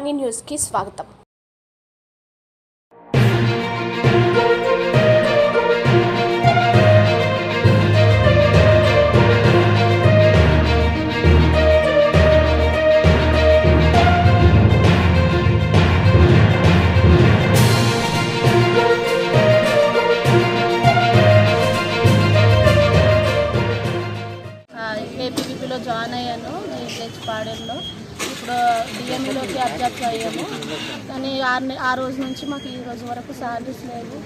Money న్యూస్కి స్వాగతం. ఏపీపీలో join అయ్యాను పాడేరులో. ఇప్పుడు డిఎంఈలోకి అబ్జర్వ్ అయ్యాము. కానీ ఆ రోజు నుంచి మాకు ఈ రోజు వరకు శాలరీస్ లేవు.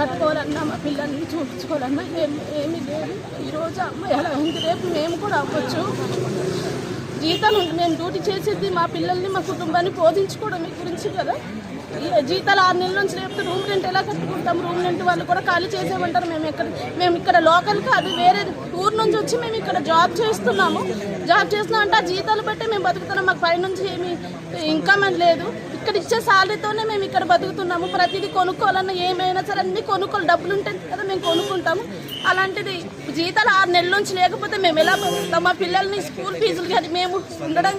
కట్టుకోవాలన్నా మా పిల్లల్ని చూపించుకోవాలన్నా ఏమీ లేదు. ఈరోజు అమ్మాయి అలా ఉంది, రేపు మేము కూడా అవ్వచ్చు. జీతాలు మేము డ్యూటీ చేసేది మా పిల్లల్ని మా కుటుంబాన్ని పోషించుకోవడం గురించి కదా. జీతాలు 6 నెలల నుంచి రేపు రూమ్ రెంట్ ఎలా కట్టుకుంటాం? రూమ్ రెంట్ వాళ్ళు కూడా ఖాళీ చేసేమంటారు. మేము ఇక్కడ లోకల్ కాదు, వేరే ఊరు నుంచి వచ్చి మేము ఇక్కడ జాబ్ చేస్తున్నాం అంటే ఆ జీతాలు బట్టి మేము బతుకుతున్నాం. మాకు పైనుంచి ఏమి ఇన్కమ్ అని లేదు. ఇక్కడ ఇచ్చే శాలరీతోనే మేము ఇక్కడ బతుకుతున్నాము. ప్రతిదీ కొనుక్కోవాలన్నా ఏమైనా సరే అన్ని కొనుక్కోవాలి, డబ్బులు ఉంటాయి కదా మేము కొనుక్కుంటాము. అలాంటిది జీతాలు 6 నెలల నుంచి లేకపోతే మేము ఎలా బతుకుతాం? మా పిల్లల్ని స్కూల్ ఫీజులు కానీ మేము ఉండడం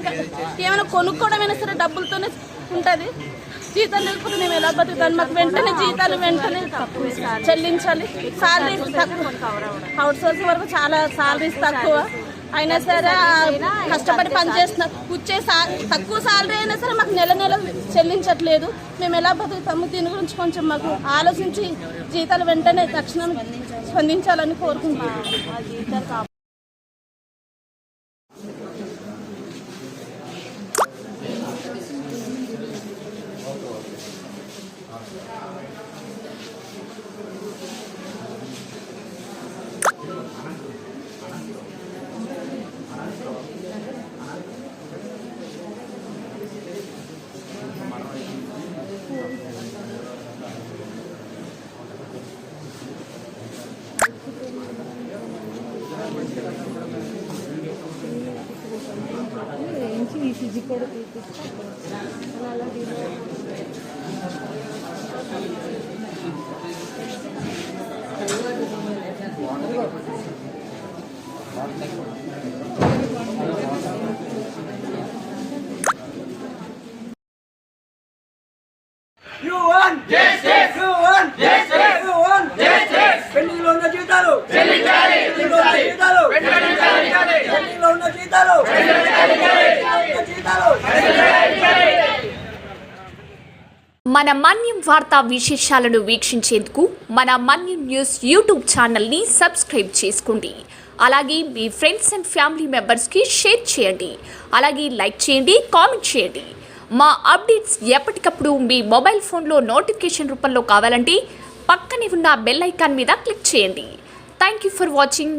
ఏమైనా కొనుక్కోవడమైనా సరే డబ్బులతోనే ఉంటుంది. జీతాలు లేకపోతే మేము ఎలా బతుకుతాం? మాకు వెంటనే జీతాలు వెంటనే చెల్లించాలి. శాలరీ తక్కువ, అవుట్ సోర్సింగ్ వరకు చాలా శాలరీస్ తక్కువ అయినా సరే కష్టపడి పనిచేస్తున్న తక్కువ శాలరీ అయినా సరే మాకు నెల చెల్లించట్లేదు. మేము ఎలా బతుకుతాము? దీని గురించి కొంచెం మాకు ఆలోచించి జీతాలు వెంటనే తక్షణం స్పందించాలని కోరుకుంటున్నాం. ఈసీజీ కూడా మన మన్యం వార్తా విశేషాలను వీక్షించేందుకు మన మన్యం న్యూస్ యూట్యూబ్ ఛానల్ని సబ్స్క్రైబ్ చేసుకోండి. అలాగే మీ ఫ్రెండ్స్ అండ్ ఫ్యామిలీ మెంబర్స్కి షేర్ చేయండి. అలాగే లైక్ చేయండి, కామెంట్ చేయండి. మా అప్డేట్స్ ఎప్పటికప్పుడు మీ మొబైల్ ఫోన్లో నోటిఫికేషన్ రూపంలో కావాలంటే పక్కనే ఉన్న బెల్ ఐకాన్ మీద క్లిక్ చేయండి. Thank you for watching.